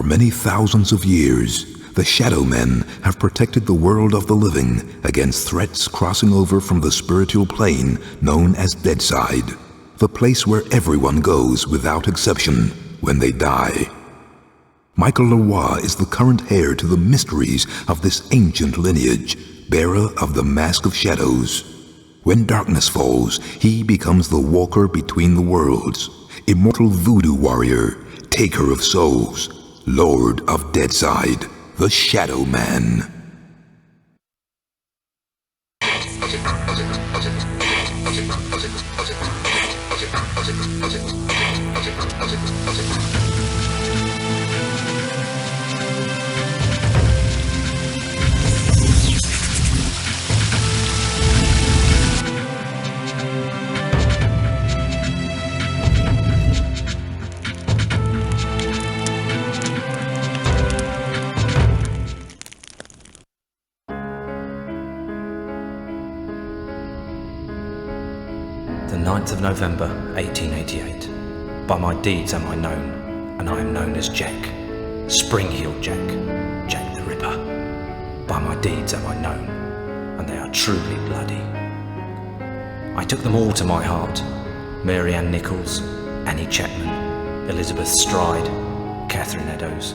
many thousands of years, the Shadow Men have protected the world of the living against threats crossing over from the spiritual plane known as Deadside, the place where everyone goes without exception when they die. Michael Leroy is the current heir to the mysteries of this ancient lineage, bearer of the Mask of Shadows. When darkness falls, he becomes the walker between the worlds, immortal voodoo warrior, taker of souls, lord of Deadside, the Shadow Man. The 9th of November, 1888. By my deeds am I known, and I am known as Jack. Spring-heeled Jack, Jack the Ripper. By my deeds am I known, and they are truly bloody. I took them all to my heart. Mary Ann Nichols, Annie Chapman, Elizabeth Stride, Catherine Eddowes,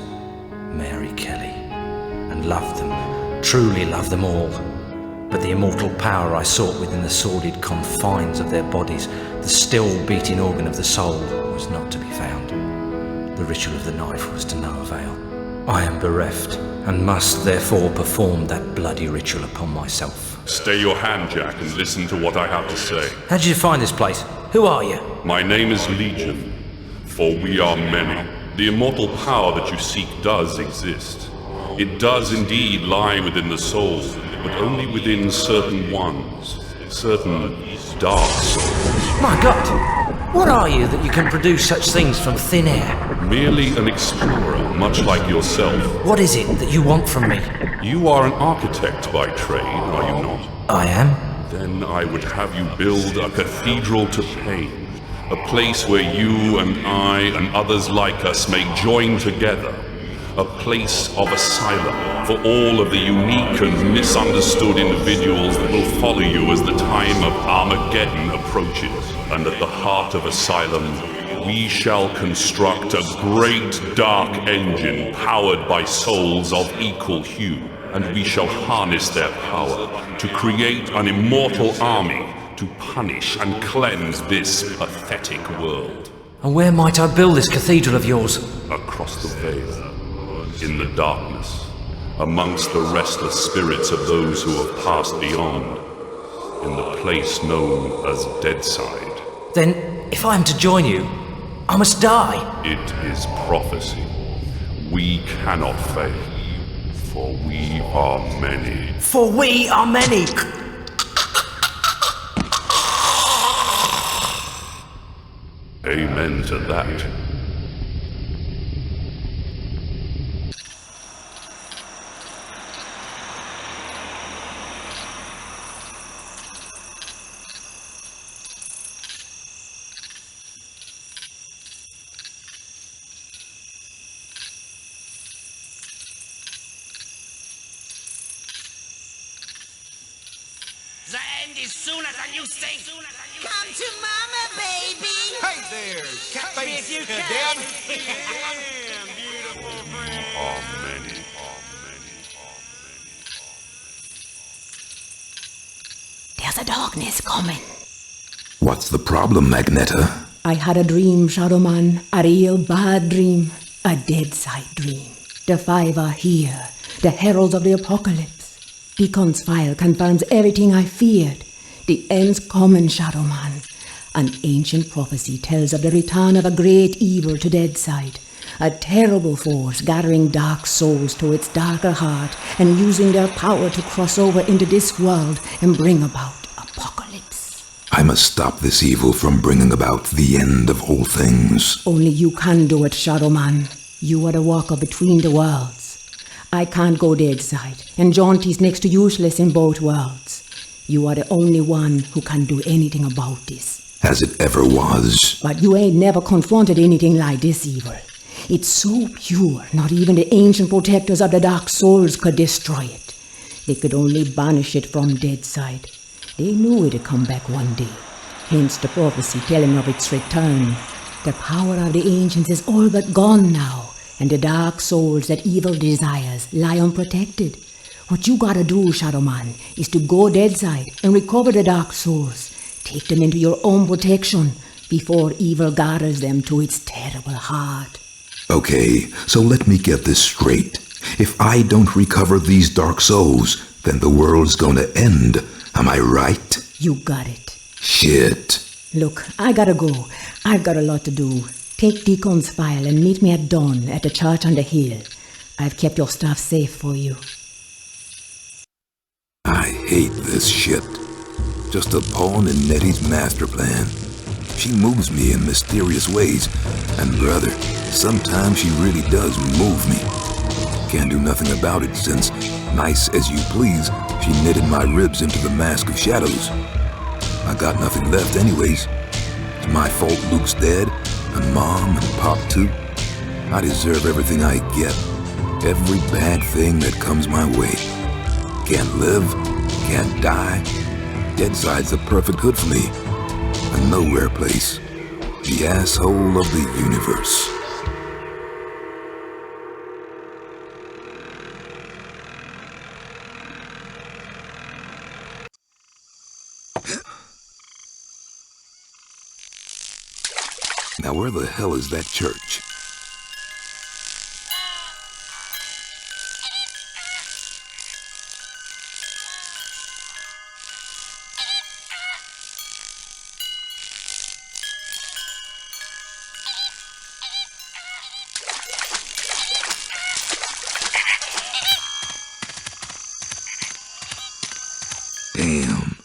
Mary Kelly, and loved them, truly loved them all. But the immortal power I sought within the sordid confines of their bodies, the still beating organ of the soul, was not to be found. The ritual of the knife was to no avail. I am bereft, and must therefore perform that bloody ritual upon myself. Stay your hand, Jack, and listen to what I have to say. How did you find this place? Who are you? My name is Legion, for we are many. The immortal power that you seek does exist. It does indeed lie within the soul, but only within certain ones, certain dark souls. My God! What are you that you can produce such things from thin air? Merely an explorer, much like yourself. What is it that you want from me? You are an architect by trade, are you not? I am. Then I would have you build a cathedral to pain, a place where you and I and others like us may join together. A place of asylum for all of the unique and misunderstood individuals that will follow you as the time of Armageddon approaches. And at the heart of asylum, we shall construct a great dark engine powered by souls of equal hue. And we shall harness their power to create an immortal army to punish and cleanse this pathetic world. And where might I build this cathedral of yours? Across the veil. In the darkness, amongst the restless spirits of those who have passed beyond, in the place known as Deadside. Then, if I am to join you, I must die. It is prophecy. We cannot fail, for we are many. For we are many! Amen to that. The end is sooner than you think. Come to mama, baby. Hey there, cat-face. If you can. Damn. Damn, beautiful friend. Are many. There's a darkness coming. What's the problem, Magneta? I had a dream, Shadow Man. A real bad dream. A Deadside dream. The five are here. The heralds of the apocalypse. Beacon's file confirms everything I feared. The end's coming, Shadow Man. An ancient prophecy tells of the return of a great evil to Deadside. A terrible force gathering dark souls to its darker heart and using their power to cross over into this world and bring about apocalypse. I must stop this evil from bringing about the end of all things. Only you can do it, Shadow Man. You are the walker between the worlds. I can't go Deadside, and Jaunty's next to useless in both worlds. You are the only one who can do anything about this. As it ever was. But you ain't never confronted anything like this evil. It's so pure, not even the ancient protectors of the dark souls could destroy it. They could only banish it from Deadside. They knew it'd come back one day, hence the prophecy telling of its return. The power of the ancients is all but gone now, and the dark souls that evil desires lie unprotected. What you gotta do, Shadow Man, is to go Deadside and recover the dark souls. Take them into your own protection before evil gathers them to its terrible heart. Okay, so let me get this straight. If I don't recover these dark souls, then the world's gonna end. Am I right? You got it. Shit. Look, I gotta go. I've got a lot to do. Take Deacon's file and meet me at dawn at the church on the hill. I've kept your stuff safe for you. I hate this shit. Just a pawn in Nettie's master plan. She moves me in mysterious ways, and brother, sometimes she really does move me. Can't do nothing about it since, nice as you please, she knitted my ribs into the mask of shadows. I got nothing left anyways. It's my fault Luke's dead, and Mom and Pop too. I deserve everything I get. Every bad thing that comes my way. Can't live, can't die. Deadside's the perfect hood for me. A nowhere place. The asshole of the universe. Now where the hell is that church? Damn.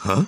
Huh?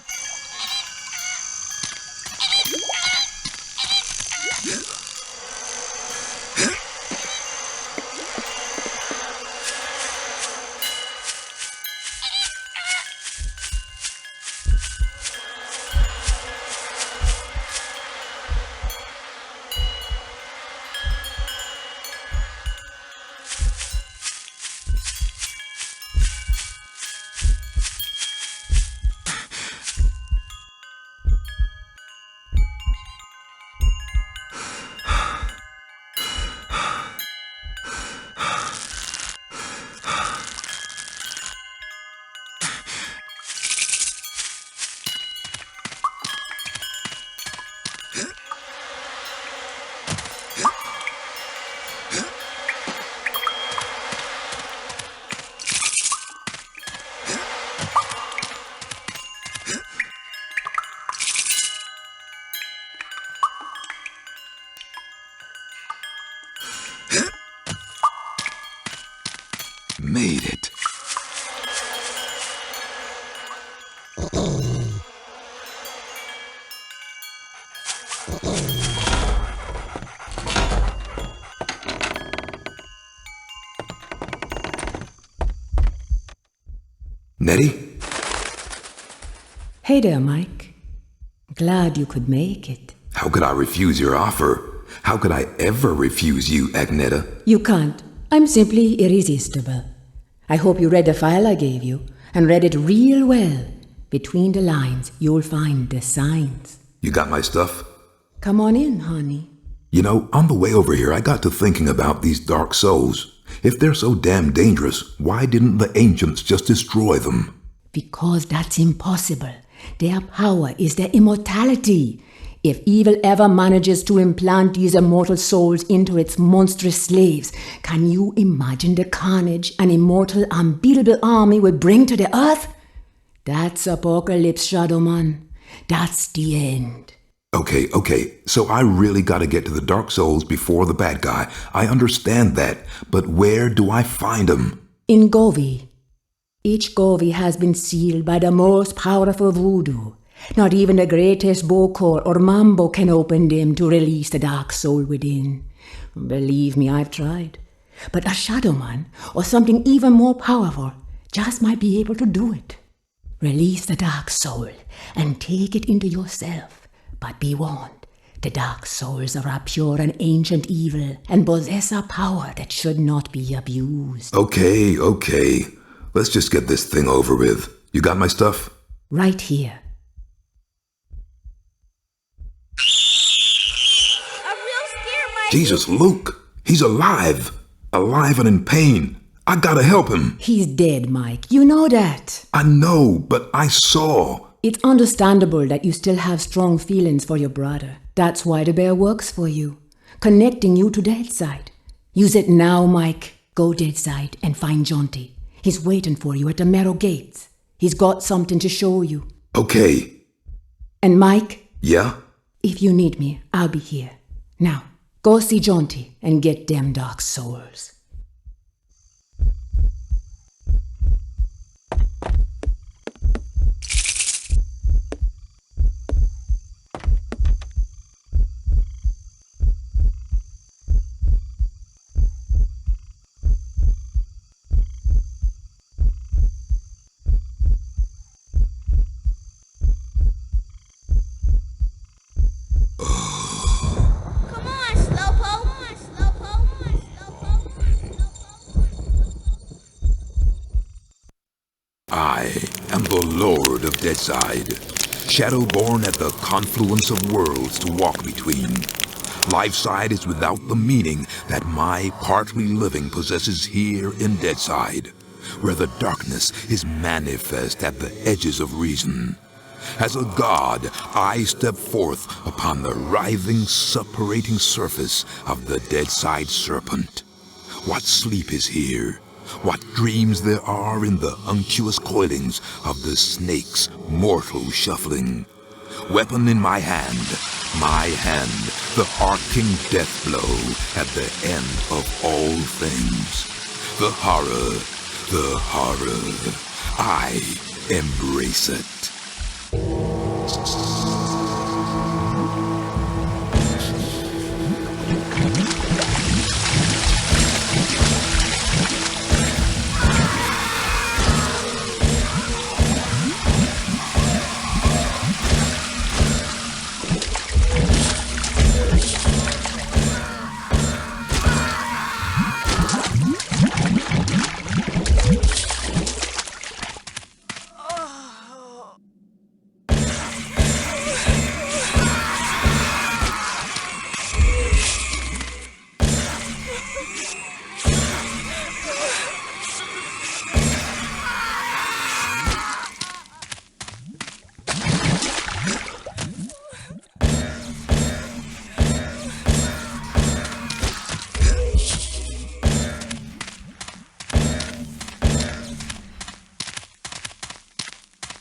Made it. Nettie? Hey there, Mike. Glad you could make it. How could I refuse your offer? How could I ever refuse you, Agneta? You can't. I'm simply irresistible. I hope you read the file I gave you. and read it real well. Between the lines, you'll find the signs. You got my stuff? Come on in, honey. You know, on the way over here, I got to thinking about these dark souls. If they're so damn dangerous, why didn't the ancients just destroy them? Because that's impossible. Their power is their immortality. If evil ever manages to implant these immortal souls into its monstrous slaves, can you imagine the carnage an immortal, unbeatable army would bring to the earth? That's Apocalypse, Shadow Man. That's the end. Okay, so I really gotta get to the Dark Souls before the bad guy. I understand that, but where do I find them? In Govi. Each Govi has been sealed by the most powerful voodoo. Not even the greatest Bokor or Mambo can open them to release the dark soul within. Believe me, I've tried. But a Shadow Man, or something even more powerful, just might be able to do it. Release the dark soul and take it into yourself. But be warned, the dark souls are a pure and ancient evil and possess a power that should not be abused. Okay. Let's just get this thing over with. You got my stuff? Right here. A real scare, Mike. Jesus, Luke! He's alive! Alive and in pain! I gotta help him! He's dead, Mike. You know that. I know, but I saw. It's understandable that you still have strong feelings for your brother. That's why the bear works for you, connecting you to Deadside. Use it now, Mike. Go Deadside and find Jonty. He's waiting for you at the Marrow Gates. He's got something to show you. Okay. And Mike? Yeah? If you need me, I'll be here. Now, go see Jonty and get them dark souls. I am the Lord of Deadside, shadow-born at the confluence of worlds to walk between. Lifeside is without the meaning that my partly living possesses here in Deadside, where the darkness is manifest at the edges of reason. As a god, I step forth upon the writhing, suppurating surface of the Deadside serpent. What sleep is here? What dreams there are in the unctuous coilings of the snake's mortal shuffling. Weapon in my hand, the arcing death blow at the end of all things. The horror, I embrace it.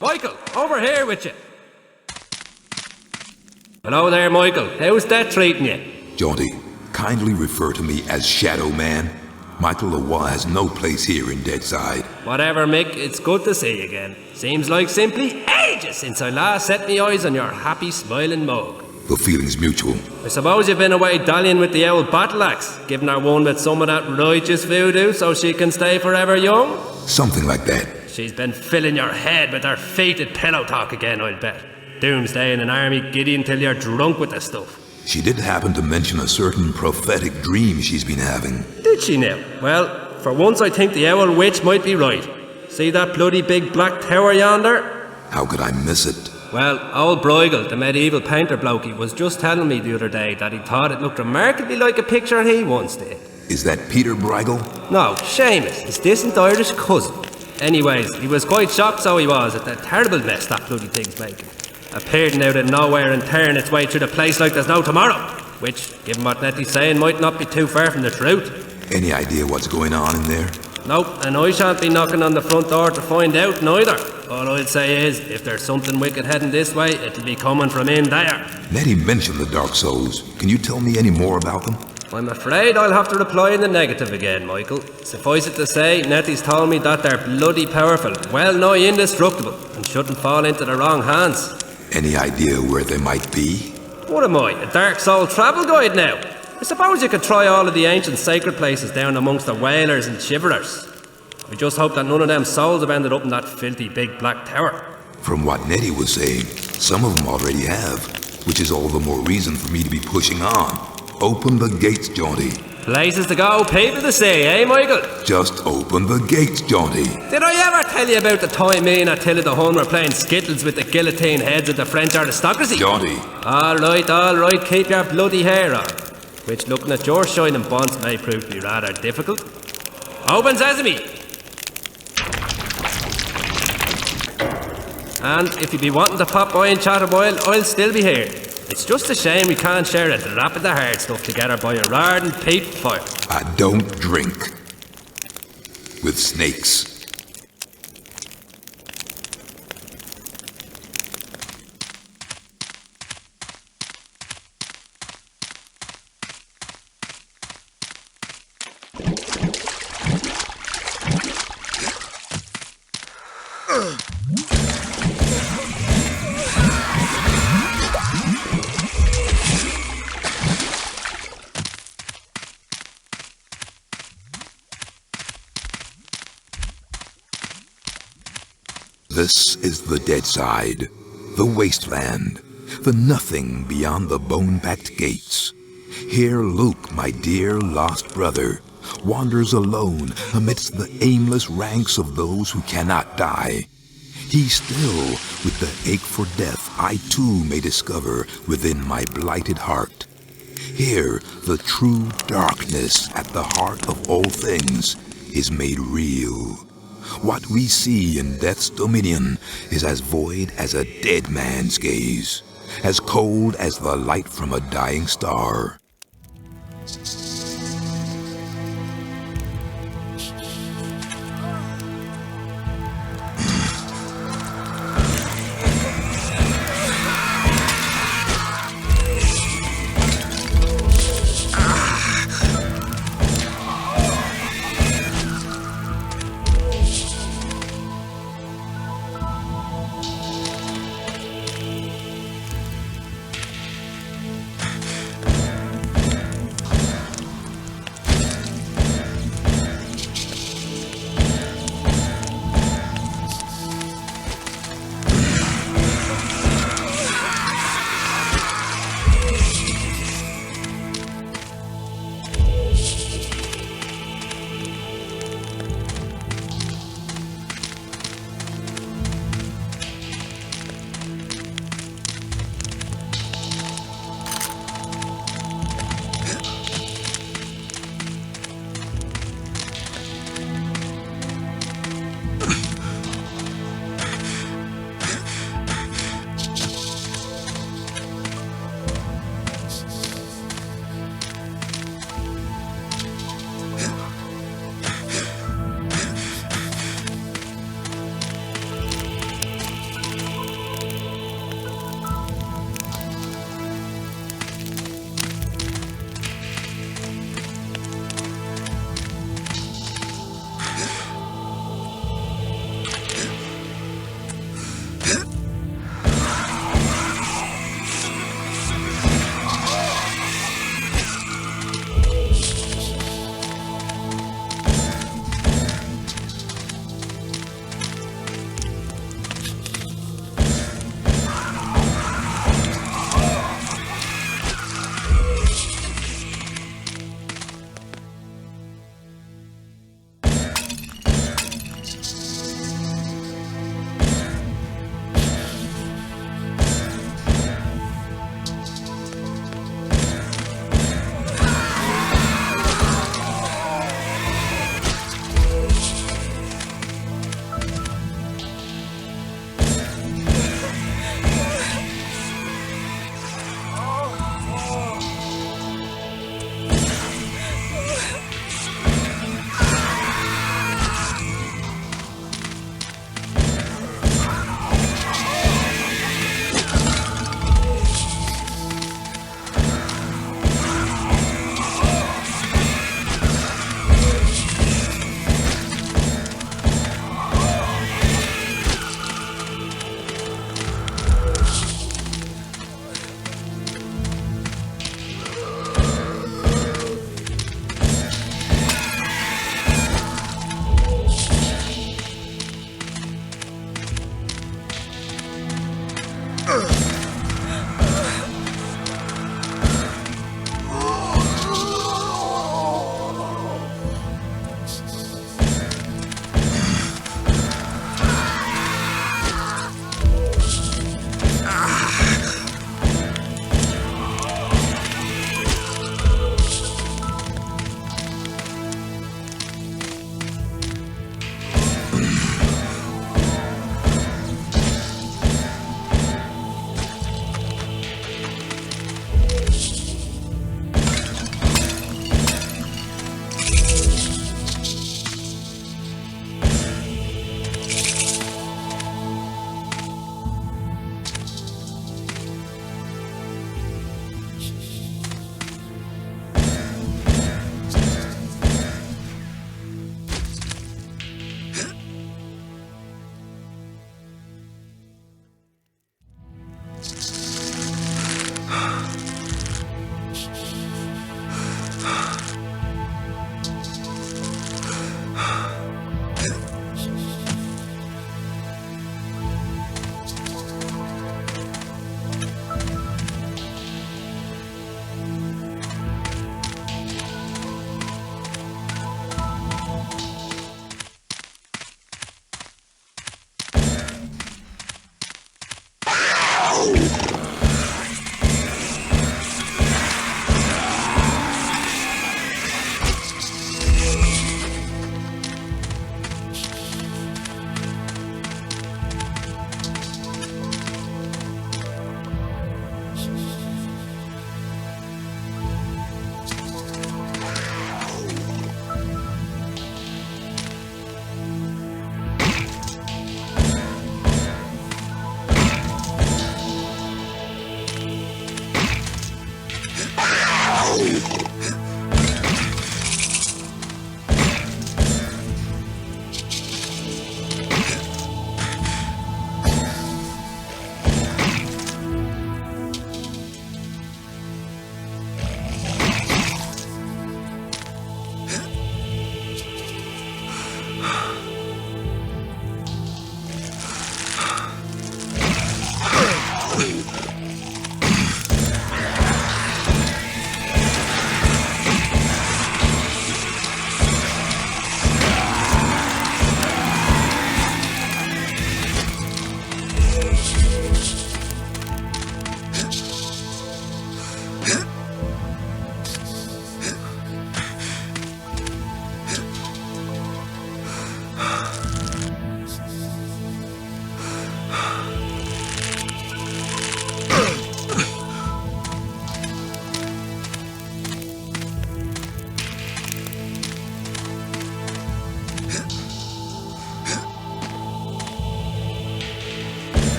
Michael, over here with you. Hello there, Michael. How's that treating you? Jonty, kindly refer to me as Shadow Man. Michael Lawa has no place here in Deadside. Whatever, Mick. It's good to see you again. Seems like simply ages since I last set my eyes on your happy, smiling mug. The feeling's mutual. I suppose you've been away dallying with the old battle axe, giving her one with some of that righteous voodoo so she can stay forever young? Something like that. She's been filling your head with her fated pillow talk again, I'll bet. Doomsday in an army giddy until you're drunk with the stuff. She did happen to mention a certain prophetic dream she's been having. Did she now? Well, for once I think the owl witch might be right. See that bloody big black tower yonder? How could I miss it? Well, old Bruegel, the medieval painter blokey, was just telling me the other day that he thought it looked remarkably like a picture he once did. Is that Peter Bruegel? No, Seamus, his distant Irish cousin. Anyways, he was quite shocked, so he was, at the terrible mess that bloody thing's making. Appeared out of nowhere and tearing its way through the place like there's no tomorrow. Which, given what Nettie's saying, might not be too far from the truth. Any idea what's going on in there? Nope, and I shan't be knocking on the front door to find out neither. All I'll say is, if there's something wicked heading this way, it'll be coming from in there. Nettie mentioned the Dark Souls. Can you tell me any more about them? I'm afraid I'll have to reply in the negative again, Michael. Suffice it to say, Nettie's told me that they're bloody powerful, well nigh indestructible, and shouldn't fall into the wrong hands. Any idea where they might be? What am I, a Dark Soul travel guide now? I suppose you could try all of the ancient sacred places down amongst the whalers and shiverers. I just hope that none of them souls have ended up in that filthy big black tower. From what Nettie was saying, some of them already have, which is all the more reason for me to be pushing on. Open the gates, Jaunty. Places to go, people to see, eh, Michael? Just open the gates, Jaunty. Did I ever tell you about the time me and Attila the Hun were playing skittles with the guillotine heads of the French aristocracy? Jaunty. All right, keep your bloody hair on. Which, looking at your shining bonds, may prove to be rather difficult. Open sesame! And if you be wanting to pop by and chat a while, I'll still be here. It's just a shame we can't share a drop of the hard stuff together by a roaring peat fire. I don't drink with snakes. This is the dead side, the wasteland, the nothing beyond the bone-packed gates. Here Luke, my dear lost brother, wanders alone amidst the aimless ranks of those who cannot die. He still, with the ache for death, I too may discover within my blighted heart. Here, the true darkness at the heart of all things is made real. What we see in death's dominion is as void as a dead man's gaze, as cold as the light from a dying star.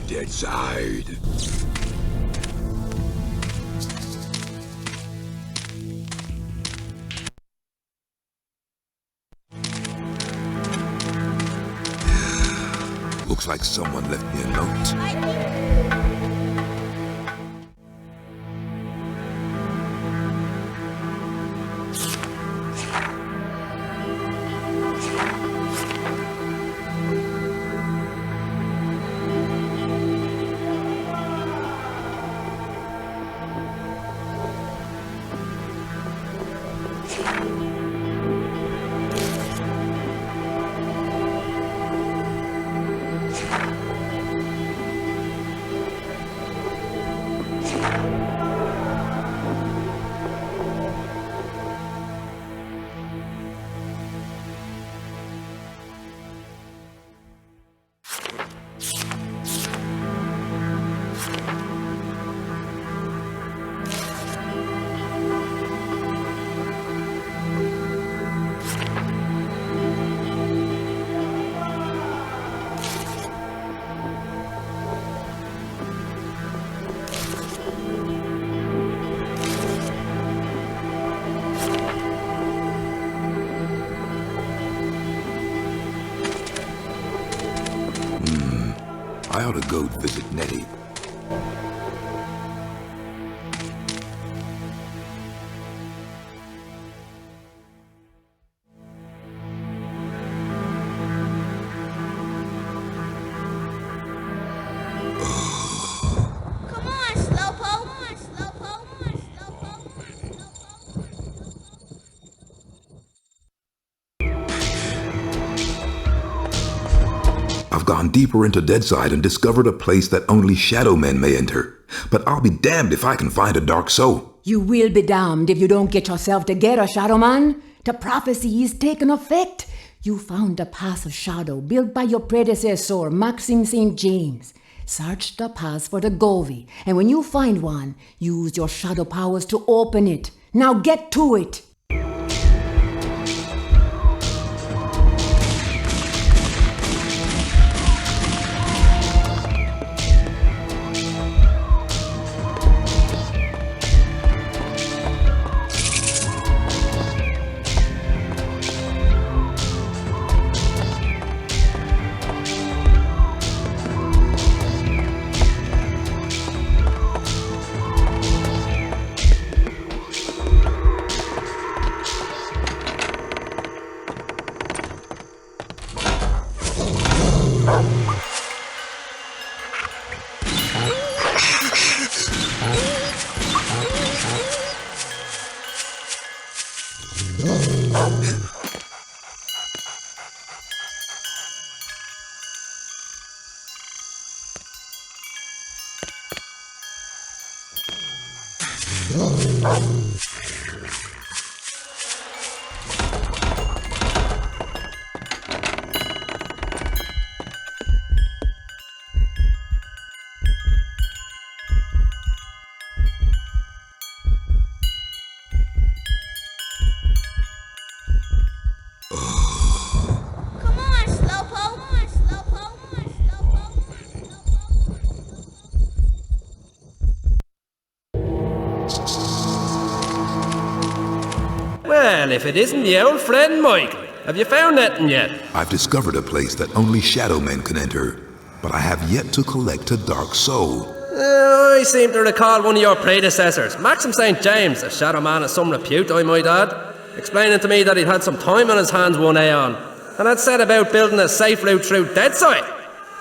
Deadside. Looks like someone left me a note. I ought to go visit Nettie. Come on, Slowpoke. Come on, Slowpoke. Come on, Slowpoke. I've gone deeper into Deadside and discovered a place that only shadow men may enter. But I'll be damned if I can find a dark soul. You will be damned if you don't get yourself together, Shadow Man. The prophecy is taking effect. You found the Pass of Shadow built by your predecessor, Maxim St. James. Search the pass for the Govi, and when you find one, use your shadow powers to open it. Now get to it! Come on, Slowpoke. Come on, Slowpoke. Come on, Slowpoke. Well, if it isn't the old friend Michael, have you found anything yet? I've discovered a place that only shadow men can enter, but I have yet to collect a dark soul. I seem to recall one of your predecessors, Maxim St. James, a shadow man of some repute, I might add, explaining to me that he'd had some time on his hands one aeon, and had set about building a safe route through Deadside.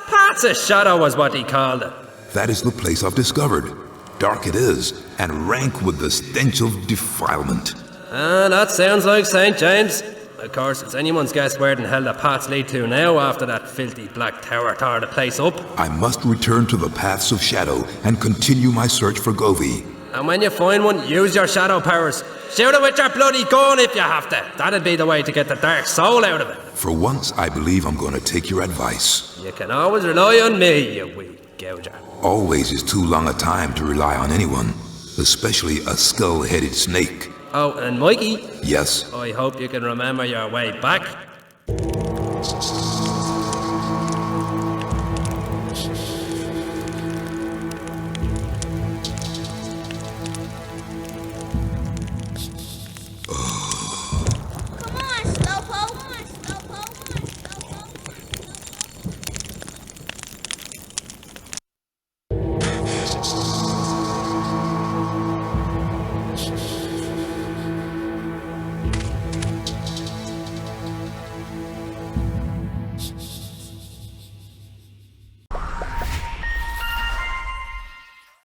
Paths of Shadow was what he called it. That is the place I've discovered. Dark it is, and rank with the stench of defilement. That sounds like St. James. Of course, it's anyone's guess where in hell the paths lead to now after that filthy black tower tore the place up. I must return to the paths of shadow and continue my search for Govi. And when you find one, use your shadow powers. Shoot it with your bloody gun if you have to. That'd be the way to get the dark soul out of it. For once, I believe I'm going to take your advice. You can always rely on me, you wee gouger. Always is too long a time to rely on anyone, especially a skull-headed snake. Oh, and Mikey? Yes? I hope you can remember your way back.